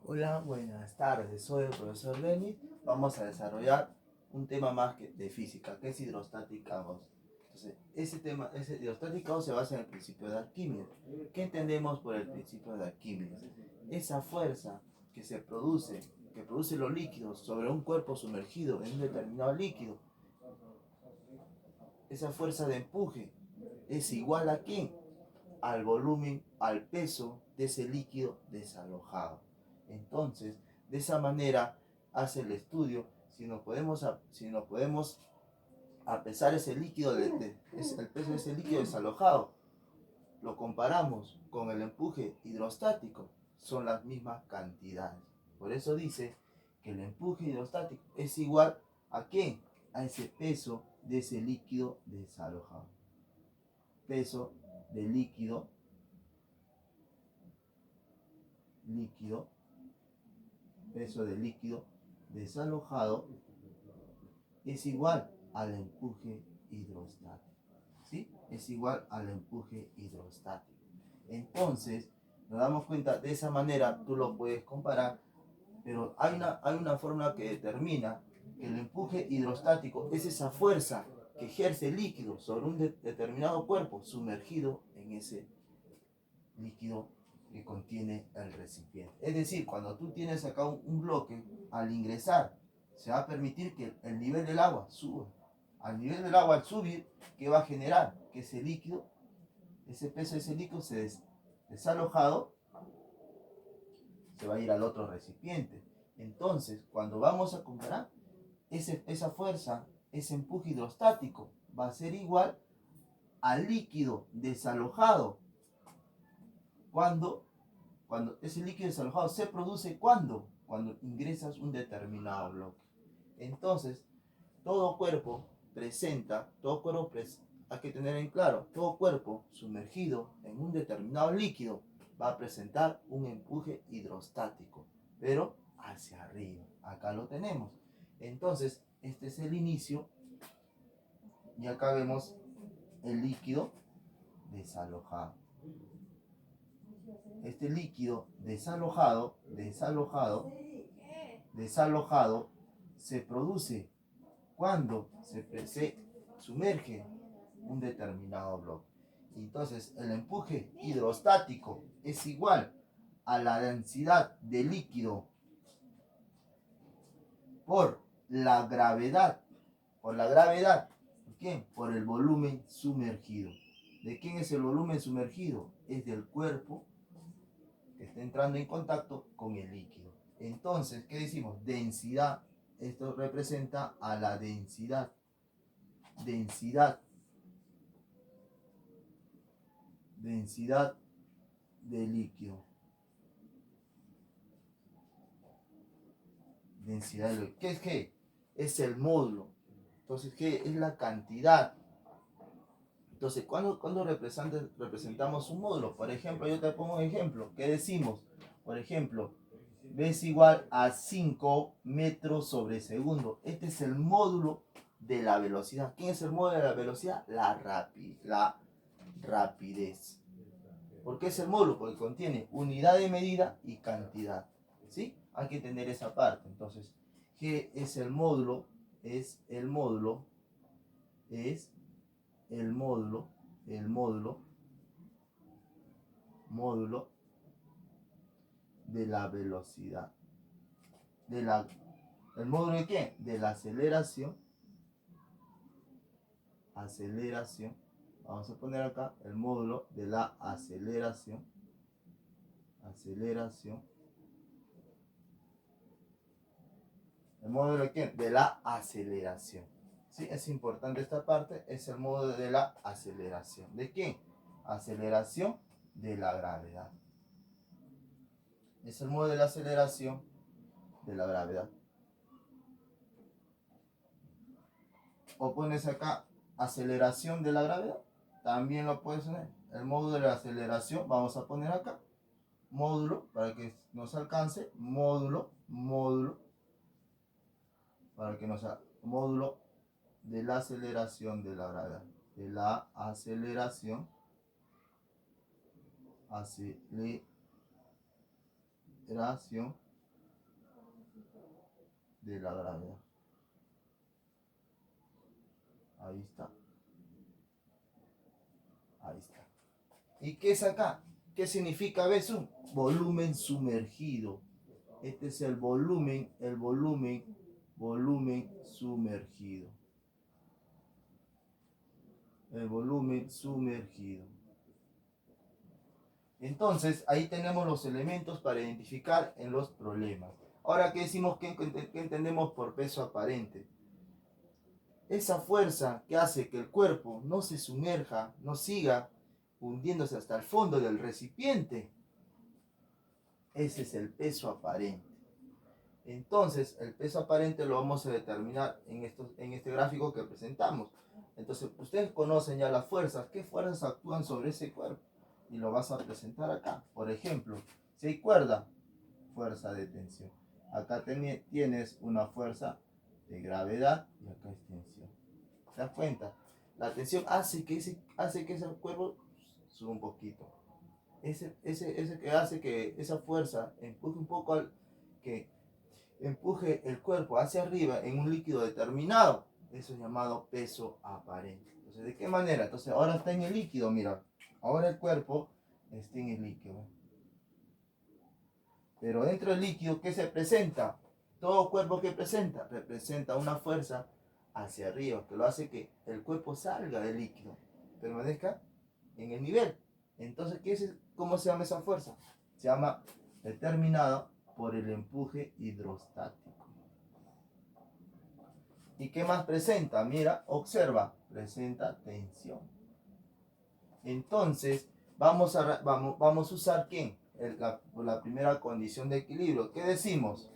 Hola, buenas tardes. Soy el profesor Lenny. Vamos a desarrollar un tema más de física, que es hidrostática 2. Entonces, ese hidrostática 2 se basa en el principio de Arquímedes. ¿Qué entendemos por el principio de Arquímedes? Esa fuerza que que produce los líquidos sobre un cuerpo sumergido en un determinado líquido, esa fuerza de empuje es igual a ¿qué? Al volumen, al peso de ese líquido desalojado. Entonces, de esa manera hace el estudio si nos podemos a pesar ese líquido, el peso de ese líquido desalojado, lo comparamos con el empuje hidrostático, son las mismas cantidades. Por eso dice que el empuje hidrostático es igual a ¿qué? A ese peso de ese líquido desalojado. Peso de líquido, peso de líquido desalojado es igual al empuje hidrostático. ¿Sí? Es igual al empuje hidrostático. Entonces, nos damos cuenta, de esa manera tú lo puedes comparar, pero hay una fórmula que determina que el empuje hidrostático es esa fuerza que ejerce el líquido sobre un determinado cuerpo sumergido en ese líquido que contiene el recipiente. Es decir, cuando tú tienes acá un bloque, al ingresar, se va a permitir que el nivel del agua suba. Al nivel del agua, al subir, ¿qué va a generar? Que ese líquido, ese peso de ese líquido desalojado, se va a ir al otro recipiente. Entonces, cuando vamos a comparar, esa fuerza, ese empuje hidrostático, va a ser igual al líquido desalojado cuando ese líquido desalojado se produce cuando ingresas un determinado bloque. Entonces, todo cuerpo hay que tener en claro, todo cuerpo sumergido en un determinado líquido va a presentar un empuje hidrostático, pero hacia arriba. Acá lo tenemos. Entonces, este es el inicio y acá vemos el líquido desalojado. Este líquido desalojado se produce cuando se sumerge un determinado bloque. Entonces, el empuje hidrostático es igual a la densidad de líquido por la gravedad. ¿Por la gravedad? ¿Por quién? Por el volumen sumergido. ¿De quién es el volumen sumergido? Es del cuerpo que está entrando en contacto con el líquido. Entonces, ¿qué decimos? Densidad. Esto representa a la densidad. Densidad de líquido. Densidad de líquido. ¿Qué es G? Es el módulo. Entonces, G es la cantidad. Entonces, ¿cuándo representamos un módulo? Por ejemplo, yo te pongo un ejemplo. ¿Qué decimos? Por ejemplo, V es igual a 5 metros sobre segundo. Este es el módulo de la velocidad. ¿Quién es el módulo de la velocidad? La rapidez. ¿Por qué es el módulo? Porque contiene unidad de medida y cantidad. ¿Sí? Hay que entender esa parte. Entonces, G es el módulo, es el módulo módulo de la velocidad. ¿El módulo de qué? De la aceleración. Vamos a poner acá el módulo de la aceleración. ¿El módulo de qué? De la aceleración. ¿Sí? Es importante esta parte, es el módulo de la aceleración. ¿De qué? Aceleración de la gravedad. Es el módulo de la aceleración de la gravedad. O pones acá aceleración de la gravedad, también lo puedes poner. El módulo de la aceleración, vamos a poner acá módulo para que nos alcance, módulo para que nos módulo de la aceleración de la gravedad, de la aceleración de la gravedad. Ahí está. Ahí está. ¿Y qué es acá? ¿Qué significa B-sub? Volumen sumergido. Este es el volumen sumergido. El volumen sumergido. Entonces, ahí tenemos los elementos para identificar en los problemas. Ahora, ¿qué decimos? ¿Qué entendemos por peso aparente? Esa fuerza que hace que el cuerpo no se sumerja, no siga hundiéndose hasta el fondo del recipiente. Ese es el peso aparente. Entonces, el peso aparente lo vamos a determinar en este gráfico que presentamos. Entonces, ustedes conocen ya las fuerzas. ¿Qué fuerzas actúan sobre ese cuerpo? Y lo vas a presentar acá. Por ejemplo, si hay cuerda, fuerza de tensión. Acá tienes una fuerza de gravedad y acá es tensión. ¿Te das cuenta? La tensión hace que ese cuerpo suba un poquito. Ese que hace que esa fuerza empuje un poco que empuje el cuerpo hacia arriba en un líquido determinado. Eso es llamado peso aparente. Entonces, ¿de qué manera? Entonces, ahora está en el líquido, mira. Ahora el cuerpo está en el líquido. Pero dentro del líquido, ¿qué se presenta? Todo cuerpo que presenta, representa una fuerza hacia arriba, que lo hace que el cuerpo salga del líquido, permanezca en el nivel. Entonces, ¿cómo se llama esa fuerza? Se llama determinada por el empuje hidrostático. ¿Y qué más presenta? Mira, observa, presenta tensión. Entonces, vamos a usar ¿quién? La primera condición de equilibrio. ¿Qué decimos?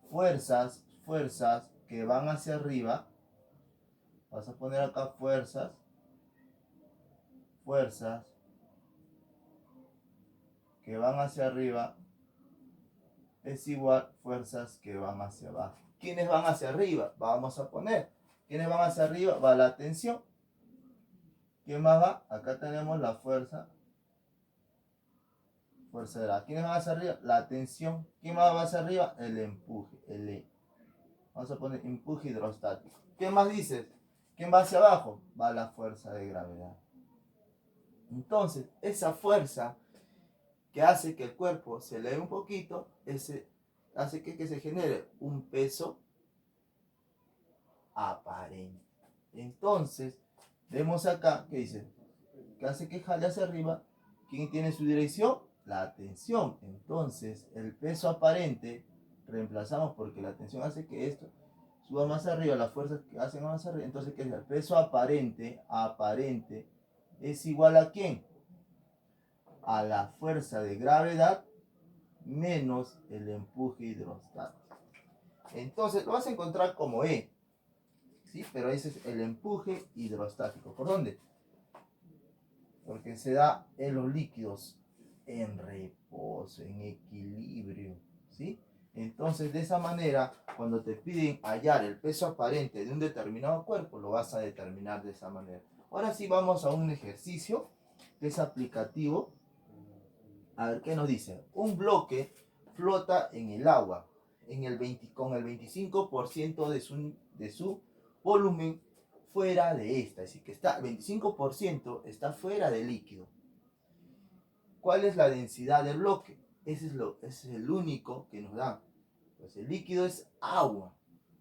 Fuerzas que van hacia arriba. Vas a poner acá fuerzas que van hacia arriba es igual fuerzas que van hacia abajo. ¿Quiénes van hacia arriba? Vamos a poner. ¿Quiénes van hacia arriba? Va la tensión. ¿Quién más va? Acá tenemos la fuerza de la. ¿Quiénes van hacia arriba? La tensión. ¿Quién más va hacia arriba? El empuje, el E. Vamos a poner empuje hidrostático. ¿Qué más dices? ¿Quién va hacia abajo? Va la fuerza de gravedad. Entonces, esa fuerza que hace que el cuerpo se eleve un poquito, hace que se genere un peso aparente. Entonces, vemos acá que dice que hace que jale hacia arriba. ¿Quién tiene su dirección? La tensión. Entonces, el peso aparente reemplazamos porque la tensión hace que esto suba más arriba, las fuerzas que hacen más arriba. Entonces, ¿qué es el peso aparente? Aparente es igual a ¿quién? A la fuerza de gravedad menos el empuje hidrostático. Entonces, lo vas a encontrar como E. ¿Sí? Pero ese es el empuje hidrostático. ¿Por dónde? Porque se da en los líquidos en reposo, en equilibrio, ¿sí? Entonces, de esa manera, cuando te piden hallar el peso aparente de un determinado cuerpo, lo vas a determinar de esa manera. Ahora sí vamos a un ejercicio que es aplicativo. A ver, ¿qué nos dice? Un bloque flota en el agua con el 25% de su volumen fuera de esta, es decir, que el 25% está fuera del líquido. ¿Cuál es la densidad del bloque? Ese es el único que nos da. Pues el líquido es agua.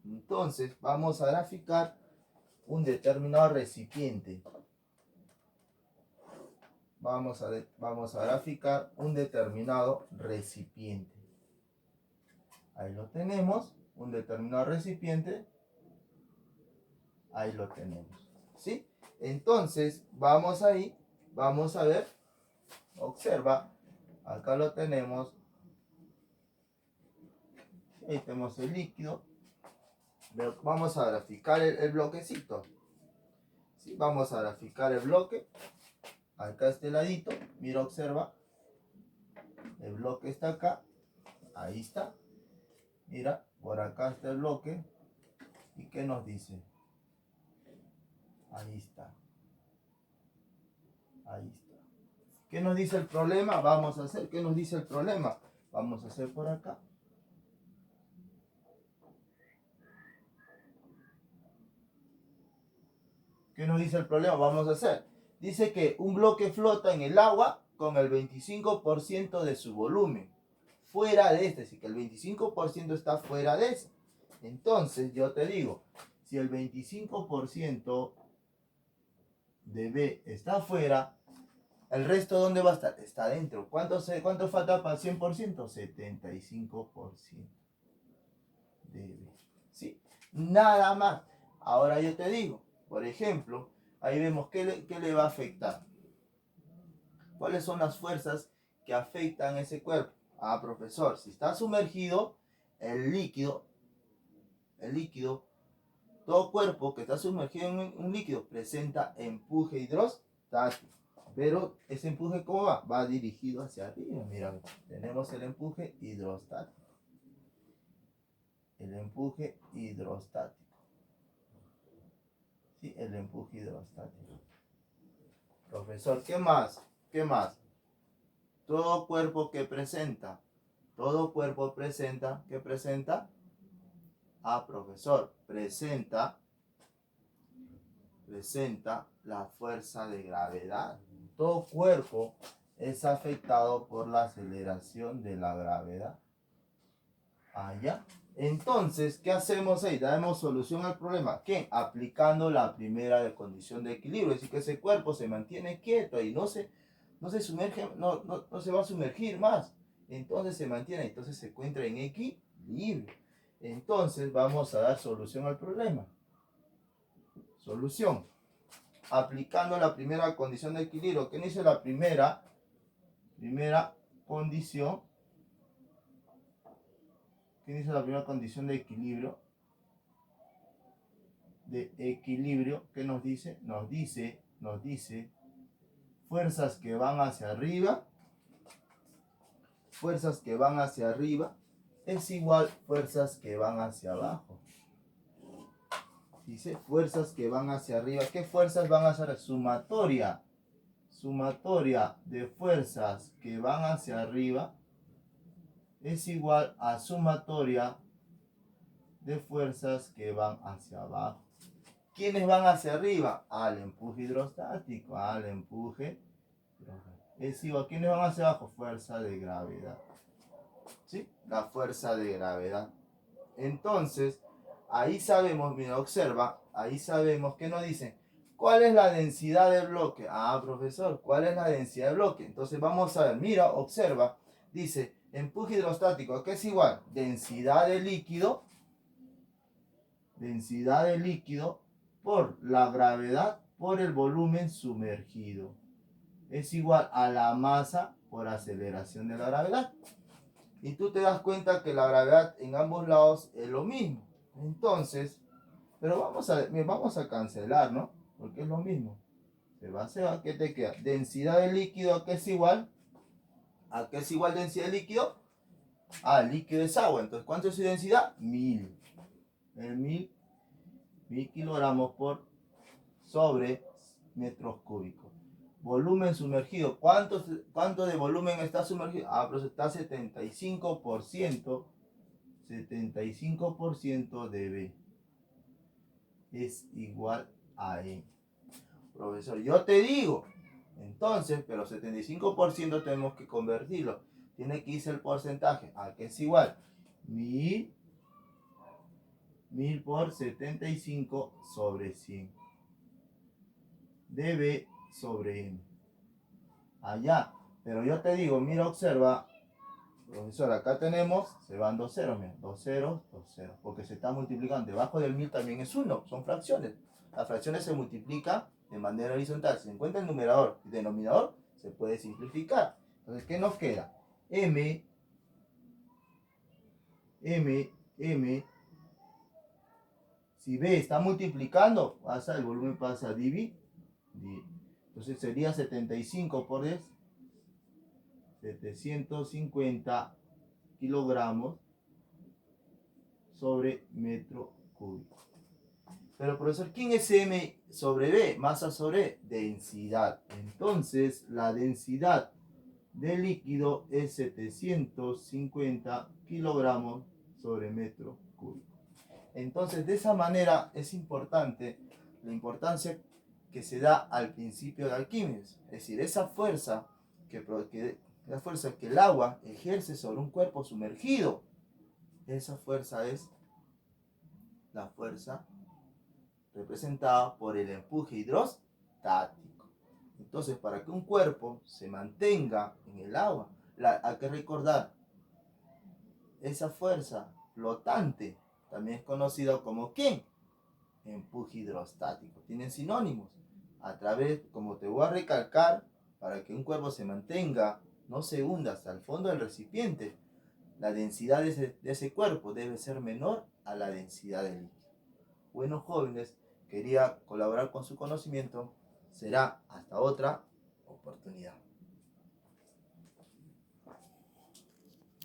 Entonces vamos a graficar un determinado recipiente. Vamos a graficar un determinado recipiente. Ahí lo tenemos, un determinado recipiente. Ahí lo tenemos, ¿sí? Entonces, vamos ahí, vamos a ver, observa, acá lo tenemos. Ahí tenemos el líquido. Vamos a graficar el bloquecito. ¿Sí? Vamos a graficar el bloque. Acá este ladito, mira, observa. El bloque está acá. Ahí está. Mira, por acá está el bloque. ¿Y qué nos dice? Ahí está. Ahí está. ¿Qué nos dice el problema? Vamos a hacer. ¿Qué nos dice el problema? Vamos a hacer por acá. ¿Qué nos dice el problema? Vamos a hacer. Dice que un bloque flota en el agua con el 25% de su volumen. Fuera de este, es decir, que el 25% está fuera de ese. Entonces, yo te digo, si el 25% de B está afuera, ¿el resto dónde va a estar? Está dentro. ¿Cuánto falta para el 100%? 75% de B. ¿Sí? Nada más. Ahora yo te digo, por ejemplo, ahí vemos qué le va a afectar. ¿Cuáles son las fuerzas que afectan ese cuerpo? Ah, profesor, si está sumergido, el líquido, todo cuerpo que está sumergido en un líquido presenta empuje hidrostático. Pero ese empuje, ¿cómo va? Va dirigido hacia arriba. Mira, tenemos el empuje hidrostático. El empuje hidrostático. Sí, el empuje hidrostático. Profesor, ¿qué más? ¿Qué más? Todo cuerpo que presenta. Todo cuerpo presenta. ¿Qué presenta? Ah, profesor, presenta la fuerza de gravedad. Todo cuerpo es afectado por la aceleración de la gravedad. Allá. Entonces, ¿qué hacemos ahí? Damos solución al problema. ¿Qué? Aplicando la primera condición de equilibrio. Es decir, que ese cuerpo se mantiene quieto y no se sumerge, no se va a sumergir más. Entonces se mantiene, entonces se encuentra en equilibrio. Entonces vamos a dar solución al problema. Solución. Aplicando la primera condición de equilibrio. ¿Qué dice la primera condición? ¿Qué dice la primera condición de equilibrio? ¿Qué nos dice? Nos dice fuerzas que van hacia arriba. Fuerzas que van hacia arriba es igual fuerzas que van hacia abajo. Dice fuerzas que van hacia arriba. ¿Qué fuerzas van hacia arriba? Sumatoria de fuerzas que van hacia arriba es igual a sumatoria de fuerzas que van hacia abajo. ¿Quiénes van hacia arriba? Al empuje hidrostático. Al empuje hidrostático. Es igual. ¿Quiénes van hacia abajo? Fuerza de gravedad. ¿Sí? La fuerza de gravedad. Entonces, ahí sabemos, mira, observa, ahí sabemos que nos dicen, ¿cuál es la densidad del bloque? Ah, profesor, ¿cuál es la densidad del bloque? Entonces vamos a ver, mira, observa, dice, empuje hidrostático, ¿qué es igual? Densidad de líquido por la gravedad por el volumen sumergido. Es igual a la masa por aceleración de la gravedad. Y tú te das cuenta que la gravedad en ambos lados es lo mismo. Entonces, pero vamos a cancelar, ¿no? Porque es lo mismo. Se va, ¿qué te queda? Densidad de líquido, ¿a qué es igual? ¿A qué es igual densidad de líquido? Ah, el líquido es agua. Entonces, ¿cuánto es su densidad? 1000. El 1000 kilogramos por sobre metros cúbicos. Volumen sumergido. ¿Cuánto de volumen está sumergido? Ah, pero está 75%. 75% de B es igual a E. Profesor, yo te digo, entonces, pero 75% tenemos que convertirlo. Tiene que irse el porcentaje. ¿A qué es igual? 1000 por 75 sobre 100. De B sobre M. Allá. Pero yo te digo, mira, observa. Profesor, acá tenemos, se van dos ceros, mira, dos ceros, porque se está multiplicando. Debajo del 1000 también es 1, son fracciones. Las fracciones se multiplican de manera horizontal. Si se encuentra el numerador y denominador, se puede simplificar. Entonces, ¿qué nos queda? M, si B está multiplicando, el volumen pasa a dividir. Entonces sería 75 por 10. 750 kilogramos sobre metro cúbico. Pero profesor, ¿quién es M sobre B? Masa sobre densidad. Entonces la densidad del líquido es 750 kilogramos sobre metro cúbico. Entonces de esa manera es importante la importancia que se da al principio de Arquímedes. Es decir, esa fuerza que el agua ejerce sobre un cuerpo sumergido, esa fuerza es la fuerza representada por el empuje hidrostático. Entonces, para que un cuerpo se mantenga en el agua, hay que recordar esa fuerza flotante, también es conocida como ¿qué? Empuje hidrostático. Tienen sinónimos. A través, como te voy a recalcar, para que un cuerpo se mantenga, no se hunda hasta el fondo del recipiente, la densidad de ese cuerpo debe ser menor a la densidad del líquido. Bueno, jóvenes, quería colaborar con su conocimiento. Será hasta otra oportunidad.